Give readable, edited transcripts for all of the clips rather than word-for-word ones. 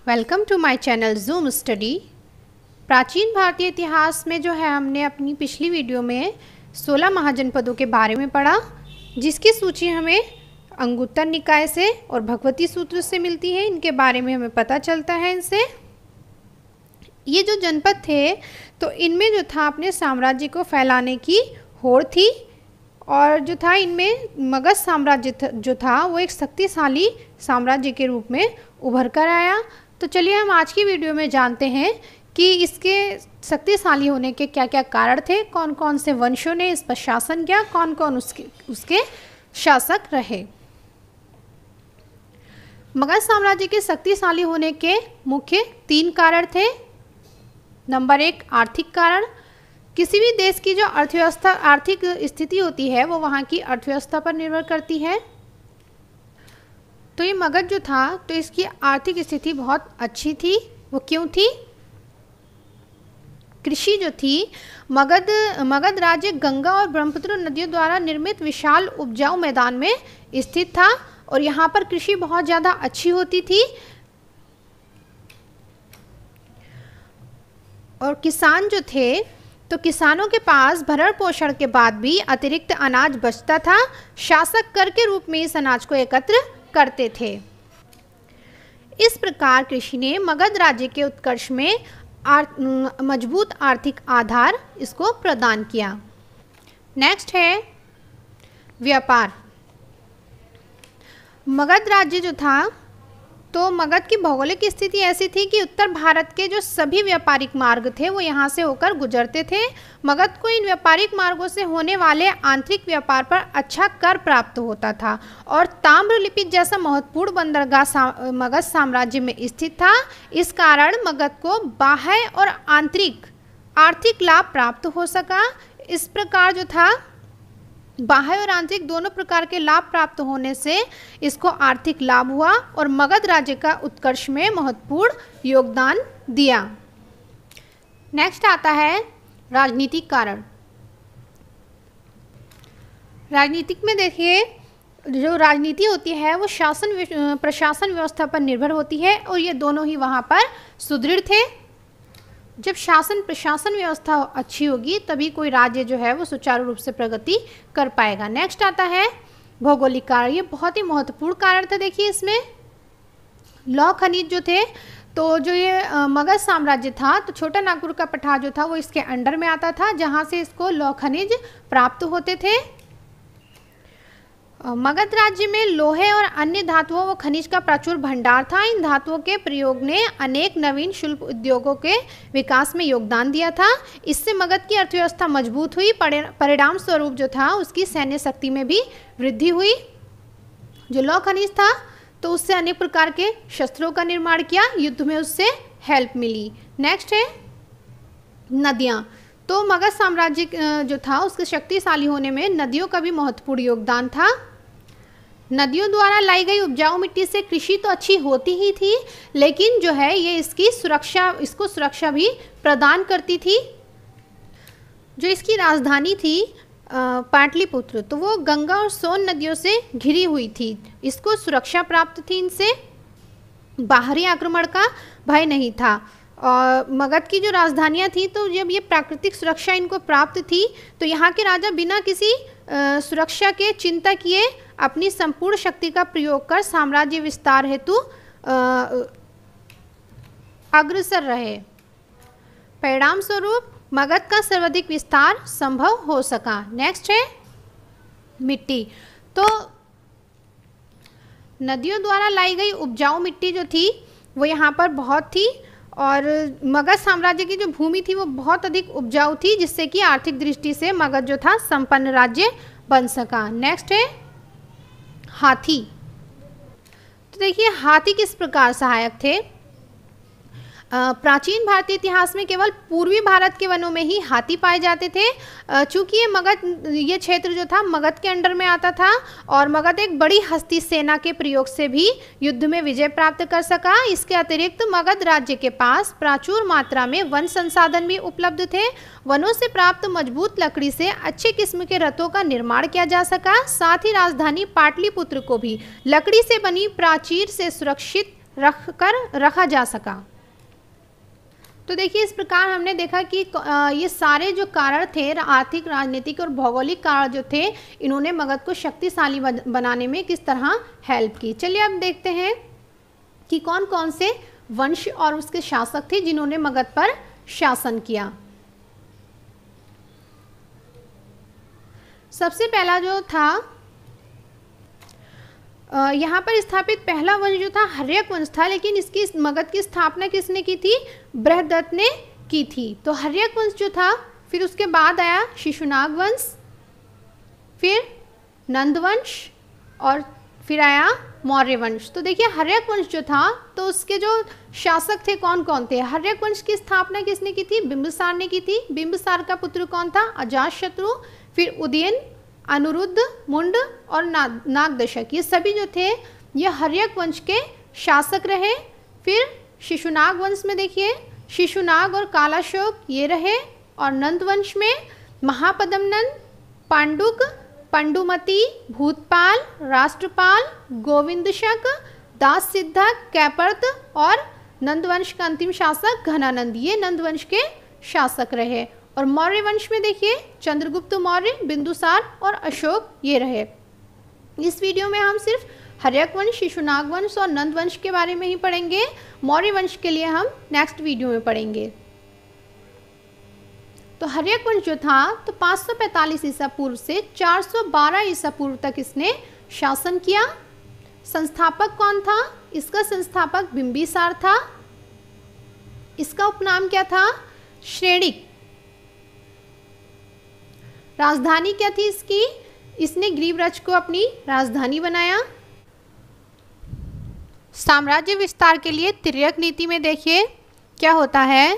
Welcome to my channel zoom study. प्राचीन भारतीय इतिहास में जो है हमने अपनी पिछली वीडियो में 16 महाजनपदों के बारे में पढ़ा, जिसकी सूची हमें अंगुत्तर निकाय से और भगवती सूत्र से मिलती है। इनके बारे में हमें पता चलता है इनसे। ये जो जनपद थे तो इनमें जो था अपने साम्राज्य को फैलाने की होड़ थी, और जो था इनमें मगध साम्राज्य जो था वो एक शक्तिशाली साम्राज्य के रूप में उभर कर आया। तो चलिए हम आज की वीडियो में जानते हैं कि इसके शक्तिशाली होने के क्या क्या कारण थे, कौन कौन से वंशों ने इस पर शासन किया, कौन कौन उसके शासक रहे। मगध साम्राज्य के शक्तिशाली होने के मुख्य 3 कारण थे। नंबर 1, आर्थिक कारण। किसी भी देश की जो अर्थव्यवस्था आर्थिक स्थिति होती है वो वहाँ की अर्थव्यवस्था पर निर्भर करती है। तो ये मगध जो था तो इसकी आर्थिक स्थिति बहुत अच्छी थी। वो क्यों थी? कृषि जो थी, मगध राज्य गंगा और ब्रह्मपुत्र नदियों द्वारा निर्मित विशाल उपजाऊ मैदान में स्थित था और यहाँ पर कृषि बहुत ज़्यादा अच्छी होती थी। और किसान जो थे तो किसानों के पास भरण पोषण के बाद भी अतिरिक्त अनाज बचता था। शासक कर के रूप में इस अनाज को एकत्र करते थे। इस प्रकार कृषि ने मगध राज्य के उत्कर्ष में मजबूत आर्थिक आधार इसको प्रदान किया। नेक्स्ट है व्यापार। मगध राज्य जो था तो मगध की भौगोलिक स्थिति ऐसी थी कि उत्तर भारत के जो सभी व्यापारिक मार्ग थे वो यहाँ से होकर गुजरते थे। मगध को इन व्यापारिक मार्गों से होने वाले आंतरिक व्यापार पर अच्छा कर प्राप्त होता था और ताम्रलिपि जैसा महत्वपूर्ण बंदरगाह मगध साम्राज्य में स्थित था। इस कारण मगध को बाह्य और आंतरिक आर्थिक लाभ प्राप्त हो सका। इस प्रकार जो था बाह्य और आंतरिक दोनों प्रकार के लाभ प्राप्त होने से इसको आर्थिक लाभ हुआ और मगध राज्य का उत्कर्ष में महत्वपूर्ण योगदान दिया। नेक्स्ट आता है राजनीतिक कारण। राजनीतिक में देखिए, जो राजनीति होती है वो प्रशासन व्यवस्था पर निर्भर होती है और ये दोनों ही वहाँ पर सुदृढ़ थे। जब प्रशासन व्यवस्था अच्छी होगी तभी कोई राज्य जो है वो सुचारू रूप से प्रगति कर पाएगा। नेक्स्ट आता है भौगोलिक कारण। ये बहुत ही महत्वपूर्ण कारण था। देखिए इसमें लौह खनिज जो थे, तो जो ये मगध साम्राज्य था तो छोटा नागपुर का पठार जो था वो इसके अंडर में आता था, जहाँ से इसको लौह खनिज प्राप्त होते थे। मगध राज्य में लोहे और अन्य धातुओं व खनिज का प्रचुर भंडार था। इन धातुओं के प्रयोग ने अनेक नवीन शिल्प उद्योगों के विकास में योगदान दिया था। इससे मगध की अर्थव्यवस्था मजबूत हुई। परिणाम स्वरूप जो था उसकी सैन्य शक्ति में भी वृद्धि हुई। जो लौह खनिज था तो उससे अनेक प्रकार के शस्त्रों का निर्माण किया, युद्ध में उससे हेल्प मिली। नेक्स्ट है नदियाँ। तो मगध साम्राज्य जो था उसके शक्तिशाली होने में नदियों का भी महत्वपूर्ण योगदान था। नदियों द्वारा लाई गई उपजाऊ मिट्टी से कृषि तो अच्छी होती ही थी, लेकिन जो है ये इसको सुरक्षा भी प्रदान करती थी। जो इसकी राजधानी थी पाटलिपुत्र, तो वो गंगा और सोन नदियों से घिरी हुई थी। इसको सुरक्षा प्राप्त थी, इनसे बाहरी आक्रमण का भय नहीं था। और मगध की जो राजधानियाँ थी तो जब ये प्राकृतिक सुरक्षा इनको प्राप्त थी तो यहाँ के राजा बिना किसी सुरक्षा के चिंता किए अपनी संपूर्ण शक्ति का प्रयोग कर साम्राज्य विस्तार हेतु अग्रसर रहे। परिणाम स्वरूप मगध का सर्वाधिक विस्तार संभव हो सका। नेक्स्ट है मिट्टी। तो नदियों द्वारा लाई गई उपजाऊ मिट्टी जो थी वो यहाँ पर बहुत थी और मगध साम्राज्य की जो भूमि थी वो बहुत अधिक उपजाऊ थी, जिससे कि आर्थिक दृष्टि से मगध जो था संपन्न राज्य बन सका। नेक्स्ट है हाथी। तो देखिए हाथी किस प्रकार सहायक थे। प्राचीन भारतीय इतिहास में केवल पूर्वी भारत के वनों में ही हाथी पाए जाते थे। चूँकि ये क्षेत्र जो था मगध के अंडर में आता था और मगध एक बड़ी हस्ती सेना के प्रयोग से भी युद्ध में विजय प्राप्त कर सका। इसके अतिरिक्त मगध राज्य के पास प्रचुर मात्रा में वन संसाधन भी उपलब्ध थे। वनों से प्राप्त मजबूत लकड़ी से अच्छे किस्म के रथों का निर्माण किया जा सका। साथ ही राजधानी पाटलिपुत्र को भी लकड़ी से बनी प्राचीर से सुरक्षित रखा जा सका। तो देखिए इस प्रकार हमने देखा कि ये सारे जो कारण थे, आर्थिक, राजनीतिक और भौगोलिक कारण जो थे, इन्होंने मगध को शक्तिशाली बनाने में किस तरह हेल्प की। चलिए अब देखते हैं कि कौन कौन से वंश और उसके शासक थे जिन्होंने मगध पर शासन किया। सबसे पहला जो था यहाँ पर स्थापित पहला वंश जो था हर्यक वंश था, लेकिन इसकी मगध की स्थापना किसने की थी? बृहदत्त ने की थी। तो हर्यक वंश जो था, फिर उसके बाद आया शिशुनाग वंश, फिर नंद वंश और फिर आया मौर्य वंश। तो देखिए हर्यक वंश जो था तो उसके जो शासक थे कौन कौन थे? हर्यक वंश की स्थापना किसने की थी? बिंबिसार ने की थी। बिंबिसार का पुत्र कौन था? अजातशत्रु, फिर उदयन, अनुरुद्ध, मुंड और नागदशक, ये सभी जो थे ये हर्यक वंश के शासक रहे। फिर शिशुनाग वंश में देखिए शिशुनाग और कालाशोक ये रहे, और नंद वंश में महापद्मनंद, पांडुक, पंडुमती, भूतपाल, राष्ट्रपाल, गोविंदशक, दास सिद्धक, कैपर्त और नंदवंश का अंतिम शासक घनानंद, ये नंदवंश के शासक रहे। और मौर्य वंश में देखिए चंद्रगुप्त मौर्य, बिंदुसार और अशोक ये रहे। इस वीडियो में हम सिर्फ हर्यक वंश, शिशुनाग वंश और नंद वंश के बारे में ही पढ़ेंगे। मौर्य वंश के लिए हम नेक्स्ट वीडियो में पढ़ेंगे। तो हर्यक वंश जो था तो 545 ईसा पूर्व से 412 ईसा पूर्व तक इसने शासन किया। संस्थापक कौन था? इसका संस्थापक बिंबिसार था। इसका उपनाम क्या था? श्रेणिक। राजधानी क्या थी इसकी? इसने ग्रीवरज को अपनी राजधानी बनाया। साम्राज्य विस्तार के लिए तिर्यक नीति में देखिए क्या होता है।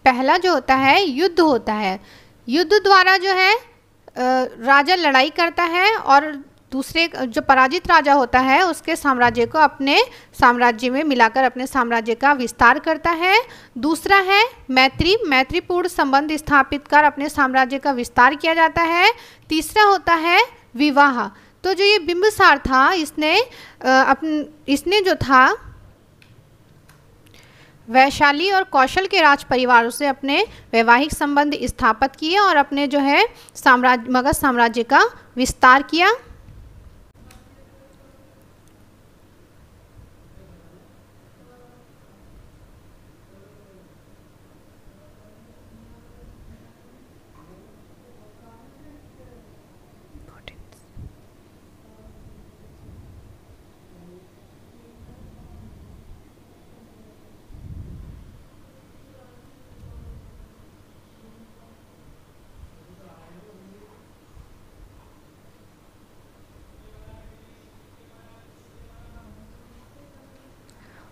पहला जो होता है युद्ध होता है। युद्ध द्वारा जो है राजा लड़ाई करता है और दूसरे जो पराजित राजा होता है उसके साम्राज्य को अपने साम्राज्य में मिलाकर अपने साम्राज्य का विस्तार करता है। दूसरा है मैत्रीपूर्ण संबंध स्थापित कर अपने साम्राज्य का विस्तार किया जाता है। तीसरा होता है विवाह। तो जो ये बिंबिसार था इसने जो था वैशाली और कौशल के राज परिवारों से अपने वैवाहिक संबंध स्थापित किए और अपने जो है मगध साम्राज्य का विस्तार किया।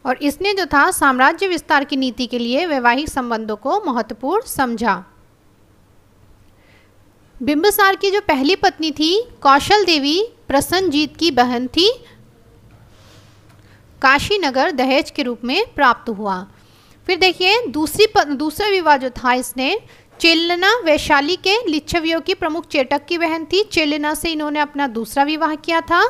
और इसने जो था साम्राज्य विस्तार की नीति के लिए वैवाहिक संबंधों को महत्वपूर्ण समझा। बिंबिसार की जो पहली पत्नी थी कौशल देवी प्रसन्नजीत की बहन थी। काशी नगर दहेज के रूप में प्राप्त हुआ। फिर देखिए दूसरा विवाह जो था इसने चेलना वैशाली के लिच्छवियों की प्रमुख चेटक की बहन थी। चेलना से इन्होंने अपना दूसरा विवाह किया था।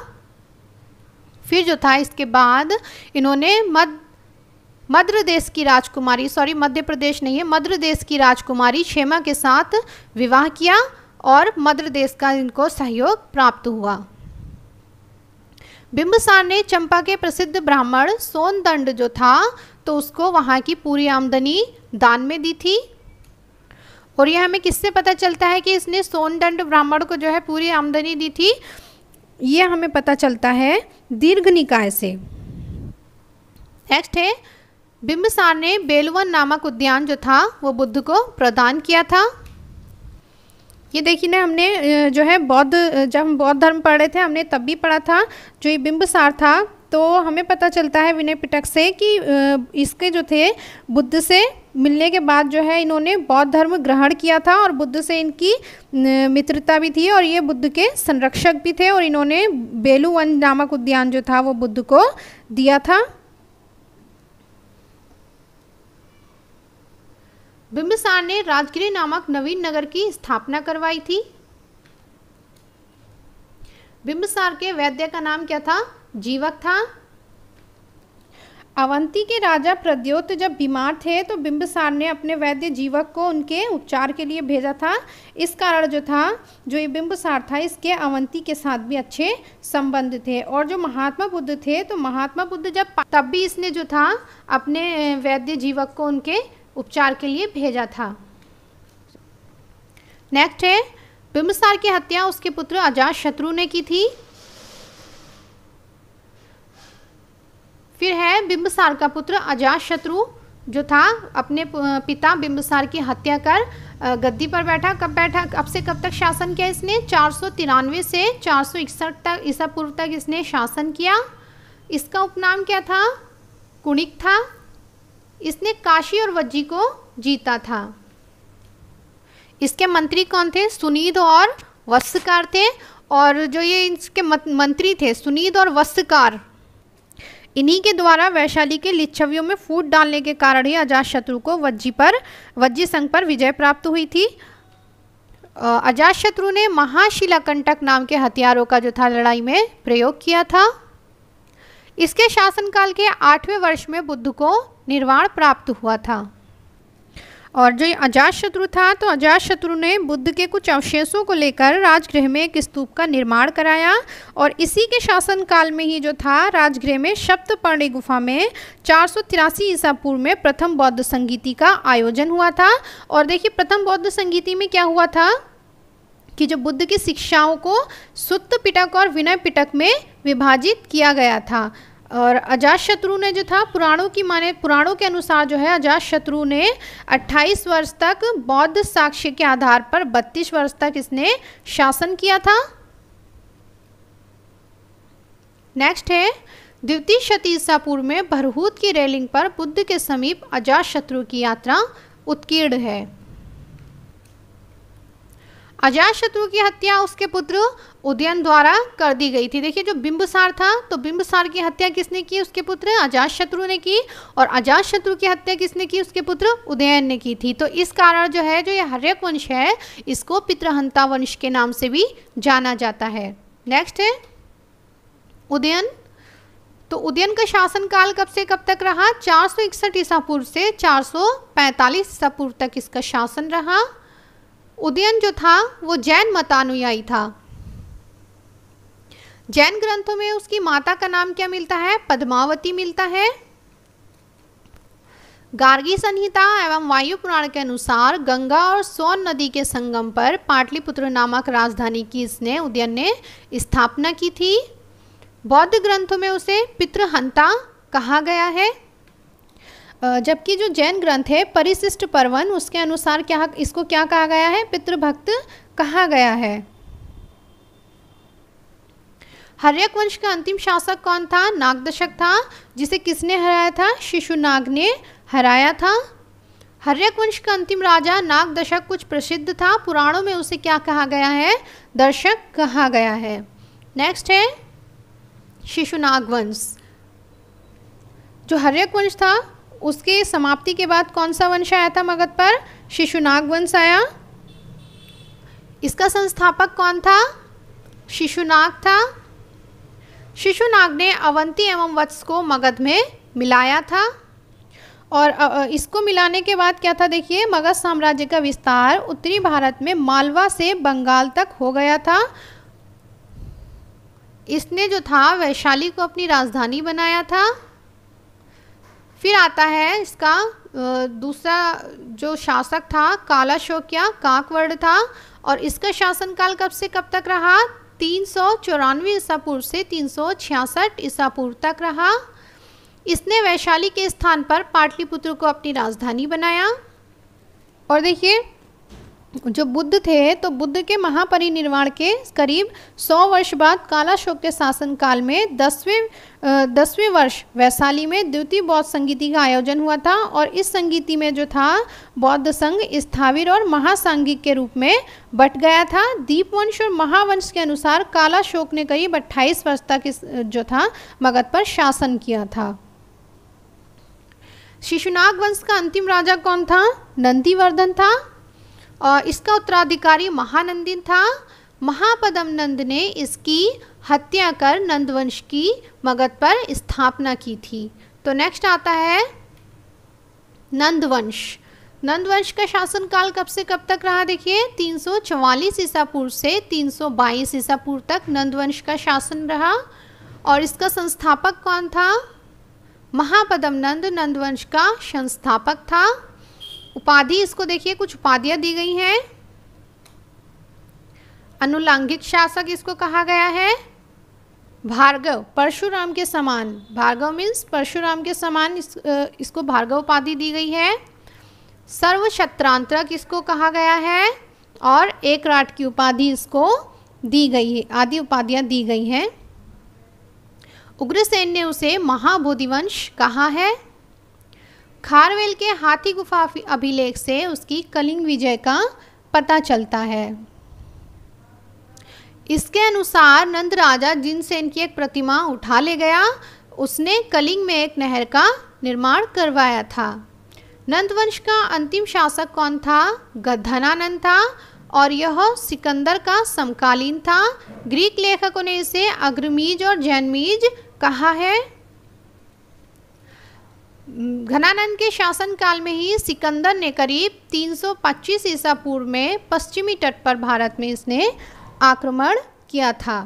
फिर जो था इसके बाद इन्होंने मध्य प्रदेश की राजकुमारी मध्य प्रदेश नहीं है, मध्य प्रदेश की राजकुमारी क्षेमा के साथ विवाह किया और मध्य प्रदेश का इनको सहयोग प्राप्त हुआ। बिंबिसार ने चंपा के प्रसिद्ध ब्राह्मण सोनदंड जो था तो उसको वहाँ की पूरी आमदनी दान में दी थी। और यह हमें किससे पता चलता है कि इसने सोनदंड ब्राह्मण को जो है पूरी आमदनी दी थी? ये हमें पता चलता है दीर्घ निकाय से। नेक्स्ट है बिंबिसार ने बेलवन नामक उद्यान जो था वो बुद्ध को प्रदान किया था। ये देखिए ना हमने जो है जब हम बौद्ध धर्म पढ़ रहे थे हमने तब भी पढ़ा था। जो ये बिंबिसार था तो हमें पता चलता है विनय पिटक से कि इसके जो थे बुद्ध से मिलने के बाद जो है इन्होंने बौद्ध धर्म ग्रहण किया था और बुद्ध से इनकी मित्रता भी थी और ये बुद्ध के संरक्षक भी थे और इन्होंने बेलुवन नामक उद्यान जो था वो बुद्ध को दिया था। बिंबिसार ने राजगिरी नामक नवीन नगर की स्थापना करवाई थी। बिंबिसार के वैद्य का नाम क्या था? जीवक था। अवंती के राजा प्रद्योत जब बीमार थे तो बिंबिसार ने अपने वैद्य जीवक को उनके उपचार के लिए भेजा था। इस कारण जो ये बिंबिसार था, इसके अवंती के साथ भी अच्छे संबंध थे। और जो महात्मा बुद्ध थे, तो महात्मा बुद्ध तब भी इसने जो था अपने वैद्य जीवक को उनके उपचार के लिए भेजा था। नेक्स्ट है, बिंबिसार की हत्या उसके पुत्र अजातशत्रु ने की थी। फिर है बिंबिसार का पुत्र अजातशत्रु जो था अपने पिता बिंबिसार की हत्या कर गद्दी पर बैठा। कब बैठा, कब से कब तक शासन किया इसने? 493 से 461 तक ईसा पूर्व तक इसने शासन किया। इसका उपनाम क्या था? कुणिक था। इसने काशी और वज्जी को जीता था। इसके मंत्री कौन थे? सुनीद और वत्सकार थे। और जो ये इसके मंत्री थे सुनीद और वत्सकार, इन्हीं के द्वारा वैशाली के लिच्छवियों में फूट डालने के कारण ही अजातशत्रु को वज्जी संघ पर विजय प्राप्त हुई थी। अजातशत्रु ने महाशिलाकंटक नाम के हथियारों का जो था लड़ाई में प्रयोग किया था। इसके शासनकाल के 8वें वर्ष में बुद्ध को निर्वाण प्राप्त हुआ था। और जो अजातशत्रु था, तो अजातशत्रु ने बुद्ध के कुछ अवशेषों को लेकर राजगृह में एक स्तूप का निर्माण कराया। और इसी के शासनकाल में ही जो था राजगृह में सप्तपर्णी गुफा में 483 ईसा पूर्व में प्रथम बौद्ध संगीति का आयोजन हुआ था। और देखिए प्रथम बौद्ध संगीति में क्या हुआ था कि जो बुद्ध की शिक्षाओं को सुत्त पिटक और विनय पिटक में विभाजित किया गया था। और अजातशत्रु ने जो था पुराणों के अनुसार जो है अजातशत्रु ने 28 वर्ष तक बौद्ध साक्ष्य के आधार पर 32 वर्ष तक इसने शासन किया था। नेक्स्ट है, द्वितीय शती ईसा पूर्व में भरहूत की रेलिंग पर बुद्ध के समीप अजातशत्रु की यात्रा उत्कीर्ण है। अजातशत्रु की हत्या उसके पुत्र उदयन द्वारा कर दी गई थी। देखिए जो बिंबिसार था, तो बिंबिसार की हत्या किसने की? उसके पुत्र अजातशत्रु ने की। और अजातशत्रु की हत्या किसने की? उसके पुत्र उदयन ने की थी। तो इस कारण जो है जो ये हर्यक वंश है, इसको पितृहंता वंश के नाम से भी जाना जाता है। नेक्स्ट है उदयन। तो उदयन का शासनकाल कब से कब तक रहा? 461 ईसा पूर्व से 445 ईसा पूर्व तक इसका शासन रहा। उदयन जो था वो जैन मतानुयायी था। जैन ग्रंथों में उसकी माता का नाम क्या मिलता है? पद्मावती मिलता है। गार्गी संहिता एवं वायु पुराण के अनुसार गंगा और सोन नदी के संगम पर पाटलिपुत्र नामक राजधानी की उदयन ने स्थापना की थी। बौद्ध ग्रंथों में उसे पितृहंता कहा गया है। जबकि जो जैन ग्रंथ है परिशिष्ट पर्वन, उसके अनुसार इसको क्या कहा गया है? पितृभक्त कहा गया है। हर्यक वंश का अंतिम शासक कौन था? नागदशक था, जिसे किसने हराया था? शिशुनाग ने हराया था। हर्यक वंश का अंतिम राजा नागदशक कुछ प्रसिद्ध था। पुराणों में उसे क्या कहा गया है? दर्शक कहा गया है। नेक्स्ट है शिशुनाग वंश। जो हर्यक वंश था उसके समाप्ति के बाद कौन सा वंश आया था मगध पर? शिशुनाग वंश आया। इसका संस्थापक कौन था? शिशुनाग था। शिशुनाग ने अवंती एवं वत्स को मगध में मिलाया था। और इसको मिलाने के बाद क्या था? देखिए मगध साम्राज्य का विस्तार उत्तरी भारत में मालवा से बंगाल तक हो गया था। इसने जो था वैशाली को अपनी राजधानी बनाया था। फिर आता है इसका दूसरा जो शासक था कालाशोक्या काकवर्ण था। और इसका शासनकाल कब से कब तक रहा? 394 ईसा पूर्व से 366 ईसा पूर्व तक रहा। इसने वैशाली के स्थान पर पाटलिपुत्र को अपनी राजधानी बनाया। और देखिए जो बुद्ध थे, तो बुद्ध के महापरिनिर्वाण के करीब 100 वर्ष बाद कालाशोक के शासनकाल में 10वें वर्ष वैशाली में द्वितीय बौद्ध संगीति का आयोजन हुआ था। और इस संगीति में जो था बौद्ध संघ स्थाविर और महासांगिक के रूप में बट गया था। दीपवंश और महावंश के अनुसार कालाशोक ने करीब 28 वर्ष तक जो था मगध पर शासन किया था। शिशुनाग वंश का अंतिम राजा कौन था? नंदीवर्धन था। और इसका उत्तराधिकारी महानंदिन था। महापदम नंद ने इसकी हत्या कर नंदवंश की मगध पर स्थापना की थी। तो नेक्स्ट आता है नंदवंश। नंदवंश का शासनकाल कब से कब तक रहा? देखिए 344 ईसा पूर्व से 322 ईसा पूर्व तक नंदवंश का शासन रहा। और इसका संस्थापक कौन था? महापद्म नंद नंदवंश का संस्थापक था। उपाधि इसको देखिए, कुछ उपाधियां दी गई हैं। अनुलांगिक शासक इसको कहा गया है। भार्गव, परशुराम के समान, भार्गव मीन्स परशुराम के समान, इसको भार्गव उपाधि दी गई है। सर्वक्षत्रांतरक इसको कहा गया है और एकराट की उपाधि इसको दी गई है, आदि उपाधियां दी गई हैं। उग्रसेन ने उसे महाबोधिवंश कहा है। खारवेल के हाथी गुफा अभिलेख से उसकी कलिंग विजय का पता चलता है। इसके अनुसार नंद राजा जिनसेन की एक प्रतिमा उठा ले गया, उसने कलिंग में एक नहर का निर्माण करवाया था। नंदवंश का अंतिम शासक कौन था? धनानंद था और यह सिकंदर का समकालीन था। ग्रीक लेखकों ने इसे अग्रमीज और जैनमीज कहा है। घनानंद के शासनकाल में ही सिकंदर ने करीब 325 ईसा पूर्व में पश्चिमी तट पर भारत में इसने आक्रमण किया था।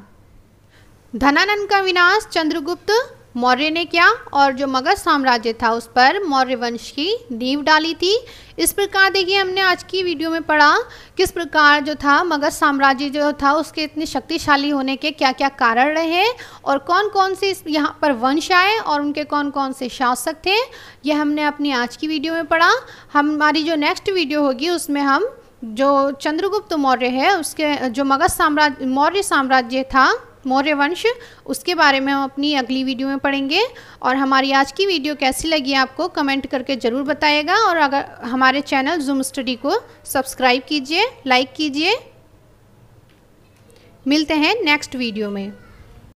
धनानंद का विनाश चंद्रगुप्त मौर्य ने किया और जो मगध साम्राज्य था उस पर मौर्य वंश की नींव डाली थी। इस प्रकार देखिए हमने आज की वीडियो में पढ़ा किस प्रकार जो था मगध साम्राज्य जो था उसके इतने शक्तिशाली होने के क्या क्या कारण रहे और कौन कौन से यहाँ पर वंश आए और उनके कौन कौन से शासक थे, यह हमने अपनी आज की वीडियो में पढ़ा। हमारी जो नेक्स्ट वीडियो होगी उसमें हम जो चंद्रगुप्त मौर्य है उसके जो मगध साम्राज्य मौर्य साम्राज्य था मौर्य वंश, उसके बारे में हम अपनी अगली वीडियो में पढ़ेंगे। और हमारी आज की वीडियो कैसी लगी आपको कमेंट करके ज़रूर बताइएगा और अगर हमारे चैनल जूम स्टडी को सब्सक्राइब कीजिए, लाइक कीजिए। मिलते हैं नेक्स्ट वीडियो में।